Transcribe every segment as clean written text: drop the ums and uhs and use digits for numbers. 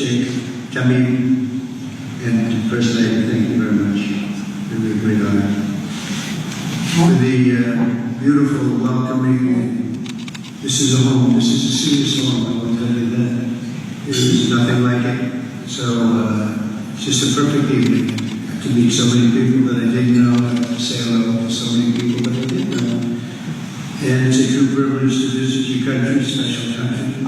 Sheikh Tamim, and First Lady, thank you very much. It will be a great honor. For the beautiful, welcoming, this is a home, this is a serious home, I will tell you that. There is nothing like it. So it's just a perfect evening to meet so many people that I didn't know, to say hello to so many people that I did know. And it's a true privilege to visit your country, special country,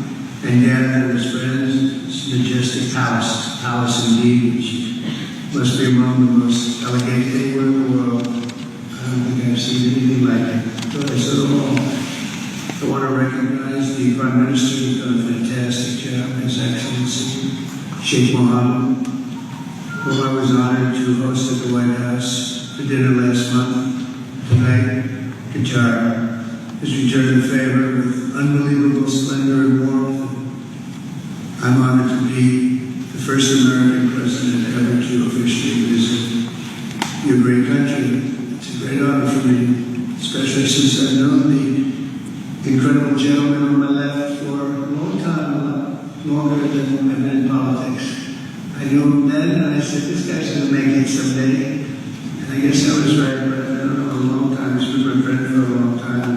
and gather as friends. It's a majestic palace indeed, which must be among the most elegant anywhere in the world. I don't think I've seen anything like it. But I saw them all. I want to recognize the Prime Minister who's done a fantastic job, His Excellency Sheikh Mohammed, whom I was honored to host at the White House for dinner last month. Tonight, Qatar has returned the favor with unbelievable splendor and warmth. I'm honored to be the first American president ever to officially visit your great country. It's a great honor for me, especially since I've known the incredible gentleman on my left for a long time, a lot longer than I've been in politics. I knew him then, and I said, this guy's going to make it someday. And I guess I was right, but I don't know, a long time. He's been my friend for a long time.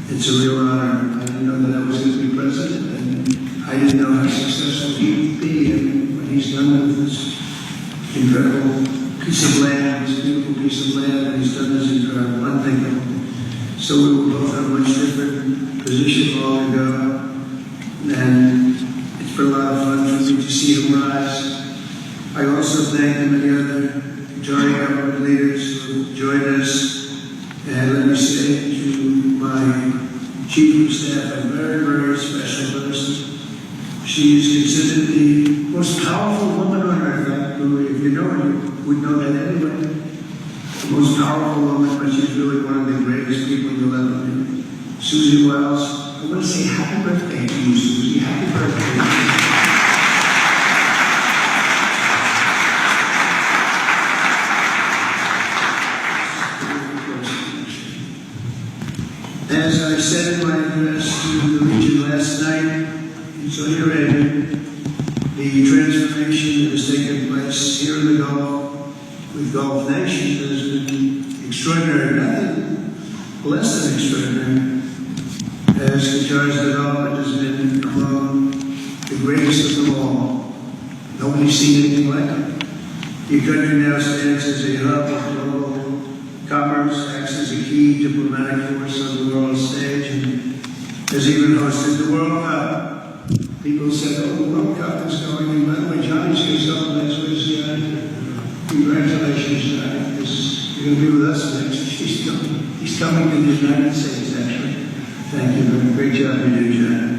It's a real honor. I didn't know that I was going to be president, and I didn't know how successful he'd be, and what he's done with this incredible piece of land, this beautiful piece of land, and he's done this incredible, unthinkable. So we were both in a much different position long ago, and it's been a lot of fun for me to see him rise. I also thank the many other Qatari government leaders who joined us, and let me say to my Chief of Staff, a very, very special person. She is considered the most powerful woman on earth. If you know her, you would know that anyway. The most powerful woman, but she's really one of the greatest people you'll ever meet. Susie Wells, I want to say happy birthday to you, Susie. Happy birthday. As I said in my address to the region last night in Saudi Arabia, the transformation that has taken place here in the Gulf with Gulf nations has been extraordinary, nothing less than extraordinary, as Qatar's development has been among the greatest of them all. Nobody's seen anything like it. Your country now stands as a hub of global commerce, acts as a key diplomatic force on the world stage, and has even hosted the World Cup. People said, oh, the World Cup is going, and by the way, Johnny's going to celebrate with congratulations, Johnny, because you're going to be with us next. He's coming to the United States, actually. Thank you, man. Great job you do, Johnny.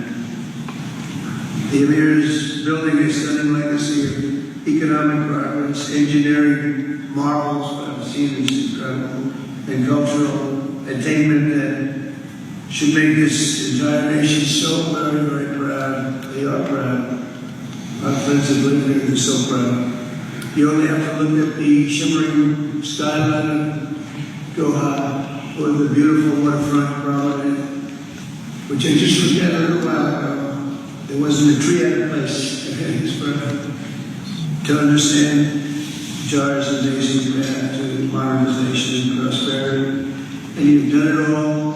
The Emir is building a stunning legacy of economic progress, engineering marvels, what I've seen is incredible, and cultural attainment that should make this entire nation so very, very proud. They are proud. Our friends that live here are so proud. You only have to look at the shimmering skyline of Doha, or the beautiful waterfront promenade, which I just looked at a little while ago. There wasn't a tree out of place. It's perfect. To understand Qatar's amazing path to modernization and prosperity. And you've done it all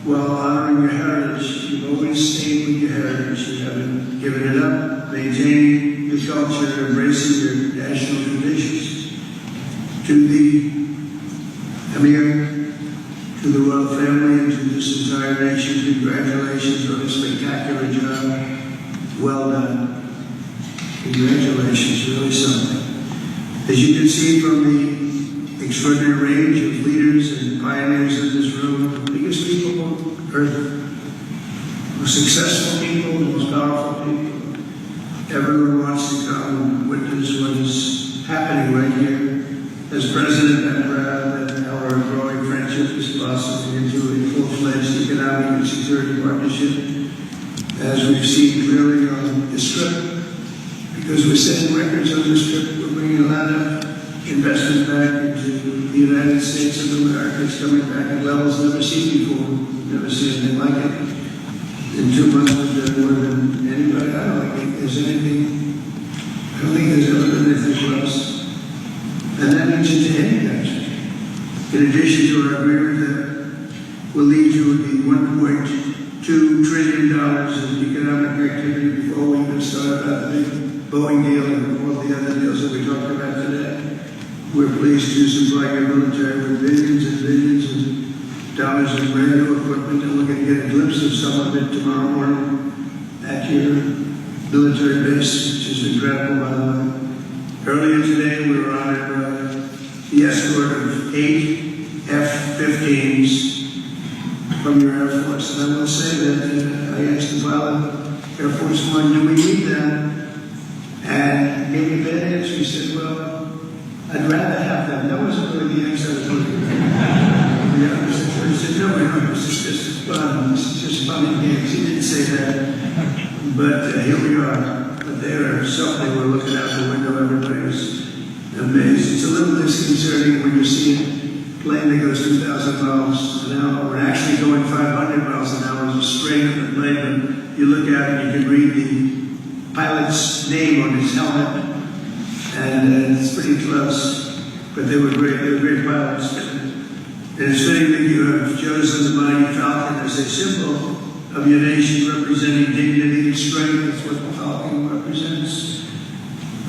while honoring your heritage. You've always stayed with your heritage. You haven't given it up, maintaining your culture, embracing your national traditions. To the Emir, to the royal family, and to this entire nation, congratulations on a spectacular job. Well done. Congratulations, really something. As you can see from the extraordinary range of leaders and pioneers in this room, the biggest people on earth, the most successful people, the most powerful people, everyone wants to come and witness what is happening right here. As president, I'm proud that our growing friendship is blossoming into a full-fledged economic and security partnership, as we've seen clearly on this trip. Because we're setting records on this trip, we're bringing a lot of investment back into the United States of America. It's coming back at levels never seen before. We've never seen anything like it. In 2 months, we've done more than anybody. I don't think there's anything In addition to our agreement that will lead to the $1.2 trillion in economic activity before we even start about the big Boeing deal and all the other deals that we talked about today. We're pleased to supply your military with billions and billions of dollars in brand new equipment, and we're going to get a glimpse of some of it tomorrow morning at your military base, which is incredible, by the way. Earlier today, we were honored the escort of 8 F-15s from your Air Force. And I will say that I asked the pilot, Air Force One, do we need them? And he gave me a bad answer. He said, well, I'd rather have them. That wasn't really the answer I was looking for. He said, no, this is just fun. This is just fun and games. He didn't say that. But here we are. But they are something. We're looking out the window. Everybody's amazed. It's a little disconcerting when you see a plane that goes 2,000 miles an hour. We're actually going 500 miles an hour as a straight in the plane. But you look at it and you can read the pilot's name on his helmet. And it's pretty close. But they were great. They were great pilots. And it's fitting that you have chosen the mighty Falcon as a symbol of your nation, representing dignity and strength. That's what the Falcon represents.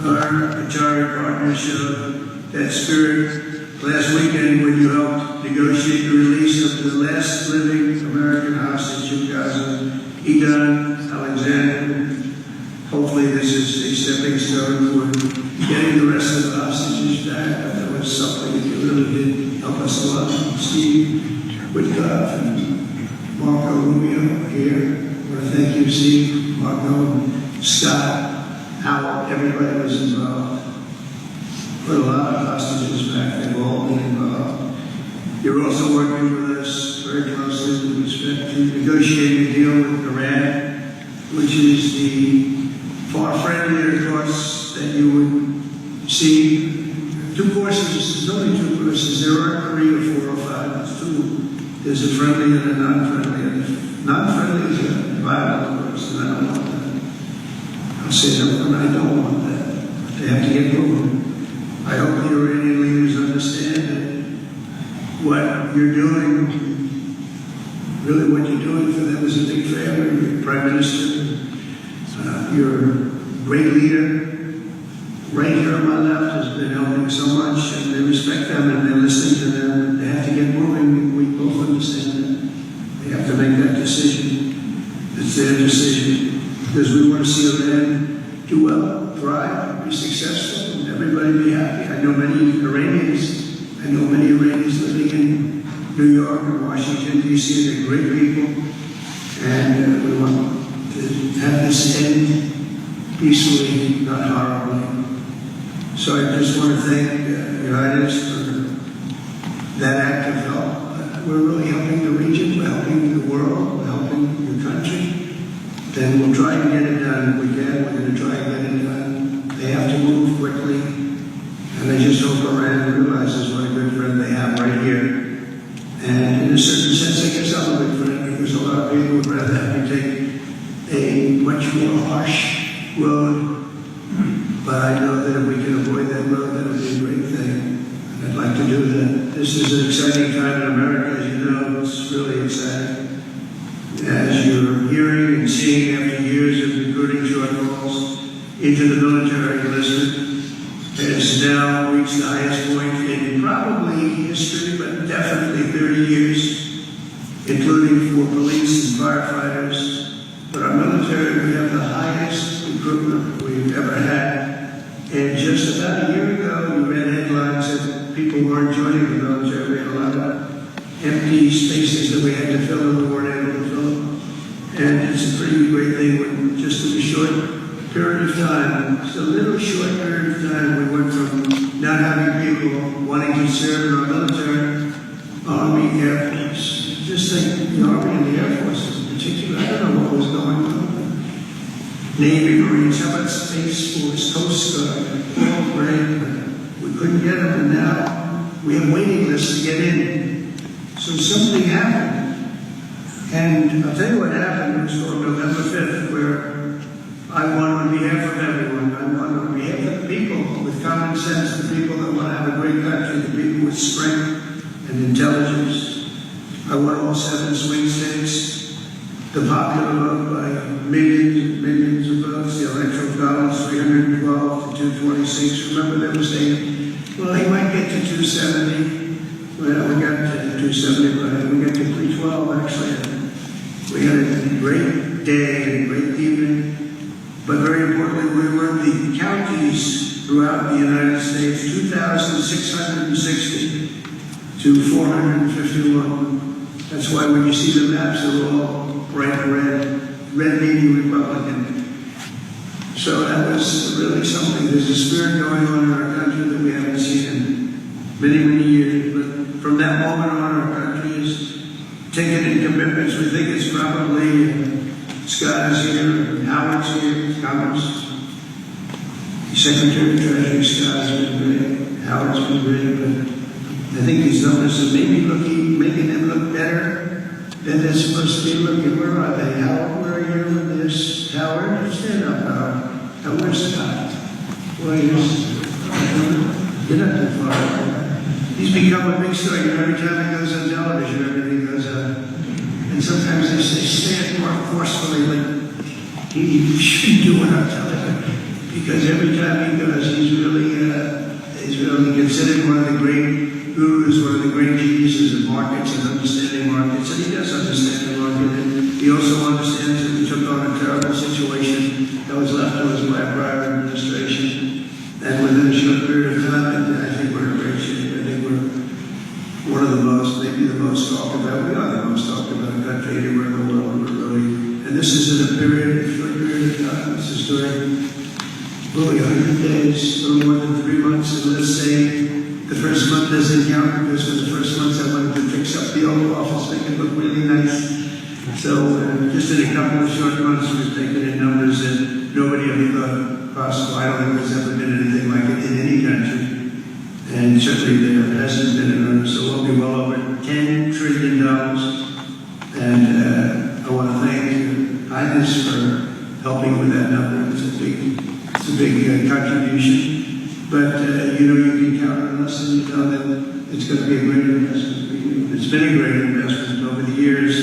Our Qatari partners showed that spirit last weekend when you helped negotiate the release of the last living American hostage in Gaza, Edan Alexander. Hopefully this is a stepping stone for getting the rest of the hostages back. That was something that you really did help us a lot. Steve Whitcoff and Marco Rubio here. I want to thank you, Steve, Marco, and Scott, Howard, everybody was involved. Put a lot of hostages back. They've all been involved. You're also working with us very closely with respect to negotiating a deal with Iran, which is the far friendlier course that you would see. Two courses, there's only two courses. There aren't 3 or 4 or 5, there's 2. There's a friendly and a non-friendly. And non-friendly is a violent course, and I don't want that. I'll say no, and I don't want that. They have to get moving. I hope the Iranian leaders understand that what you're doing, really what you're doing for them is a big favor. You're Prime Minister, you're a great leader. Right here on my left has been helping so much, and they respect them and they're listening to them. They have to get moving. We both understand that. They have to make that decision. It's their decision. Because we want to see Iran do well, thrive, be successful, and everybody be happy. I know many Iranians living in New York and Washington, D.C. They're great people. And we want to have this end peacefully, not horribly. So I just want to thank Your Highness for that act of help. We're really helping the region, we're helping the world, we're helping your country. Then we'll try and get it done. If we can, we're going to try and get it done. They have to move quickly. And I just hope Iran realizes what a good friend they have right here. And in a certain sense, I guess I'm a good friend, because a lot of people would rather have me take a much more harsh road. But I know that if we can avoid that road, that would be a great thing. And I'd like to do that. This is an exciting time in America, as you know. It's really exciting. As you're hearing and seeing after years of recruiting shortfalls into the military enlistment, has now reached the highest point in probably history, but definitely 30 years, including for police and firefighters. But our military, we have the highest recruitment we've ever had. And just about a year ago, we read headlines that people weren't joining the military. We had a lot of empty spaces that we had to fill, and we weren't able to fill them. And it's a pretty great thing when just in a short period of time, just a little short period of time, we went from not having people wanting to serve in our military, Army, Air Force. Just think the Army and the Air Force in particular, I don't know what was going on. Navy, Marines, how about Space Force, Coast Guard, all great, but we couldn't get them, and now we have waiting lists to get in. So something happened. And I'll tell you what happened. It was on November 5th, where I won on behalf of everyone. I won on behalf of the people with common sense, the people that want to have a great country, the people with strength and intelligence. I won all 7 swing states, the popular vote by millions and millions of votes, the electoral college 312 to 226. Remember they were saying, well, he might get to 270. Well, we got to 275. We got to 312 actually. We had a great day and a great evening. But very importantly, we were the counties throughout the United States, 2,660 to 451. That's why when you see the maps, they're all bright red, red meaning Republican. So that was really something. There's a spirit going on in our country that we haven't seen in many, many years. But from that moment on, our country is taking in commitments. We think it's probably Scott is here, Howard's here, Commerce. Secretary of Treasury Scott has been great, Howard's been great, but I think these numbers are maybe making them look better than they're supposed to be looking. Where are they? Howard, where are you with this? Howard, stand up, Howard. Where's Scott? Well, you're not too far. He's become a big story. Every time he goes on television, everything goes up. And sometimes they say it more forcefully, like he shouldn't do it on television. Because every time he goes, he's really considered one of the great gurus, one of the great geniuses of markets and understanding markets. And he does understand the market. And he also understands that we took on a terrible situation that was left to us by a prior administration. And within a short period of time, I think we're in great shape. I think we're one of the most, maybe the most talked about. We are the most talked about country anywhere in the world. And this is in a period, a short period of time. This is during really 100 days, a little more than 3 months. And let's say the first month doesn't count because for the first months I wanted to fix up the old office, make it look really nice. So just in a couple of short months, we've taken in numbers that nobody ever thought possible. I don't think there's ever been anything like it in any country. And certainly there hasn't been another. So we'll be well over $10 trillion. And I want to thank Highness for helping with that number. It's a big contribution. But you can count on us, and you know that it's going to be a great investment. It's been a great investment over the years.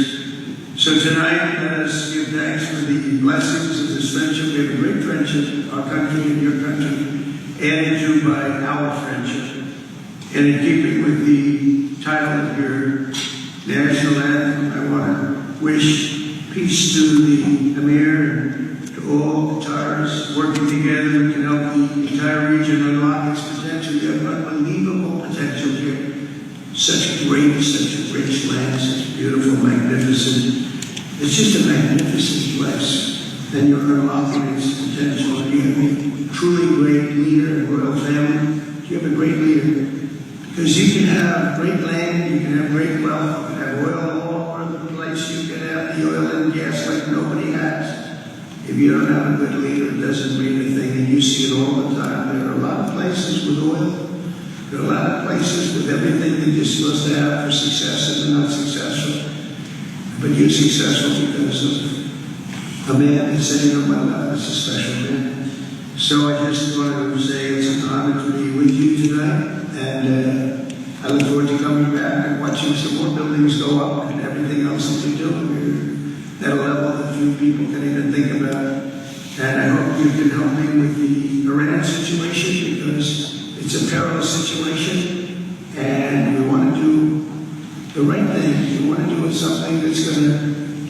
So tonight, let us give thanks for the blessings of this friendship. We have a great friendship, our country and your country, added to by our friendship. And in keeping with the title of your national anthem, I want to wish peace to the Emir and to all Qataris working together. We can help the entire region unlock its potential. You have unbelievable potential here. Such rich land, such beautiful, magnificent. It's just a magnificent place. Then you're unlocking its potential. You have a truly great leader and royal family. You have a great leader. Because you can have great land, you can have great wealth, you can have oil all over the place, you can have the oil and gas like nobody has. If you don't have a good leader, it doesn't mean anything, and you see it all the time. There are a lot of places with oil. There are a lot of places with everything that you're supposed to have for success, and they're not successful. But you're successful because of a man that's saying, oh my God, it's a special man. So I just wanted to say it's an honor to be with you tonight. And I look forward to coming back and watching some more buildings go up and everything else that we do. We're at a level that few people can even think about. And I hope you can help me with the Iran situation because it's a perilous situation. And we want to do the right thing. We want to do something that's going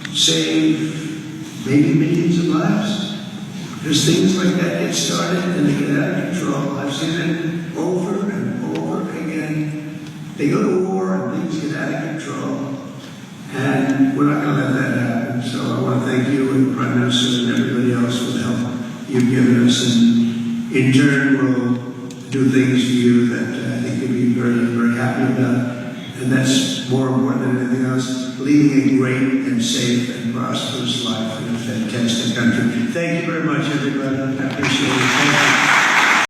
to save maybe millions of lives. Because things like that get started and they get out of control. I've seen it over and over again. They go to war and things get out of control. And we're not going to let that happen. So I want to thank you and the Prime Minister and everybody else for the help you've given us. And in turn, we'll do things for you that I think you'll be very, very happy about. And that's more important than anything else, leading a great and safe and prosperous life in a fantastic country. Thank you very much, everybody. I appreciate it. Thank you.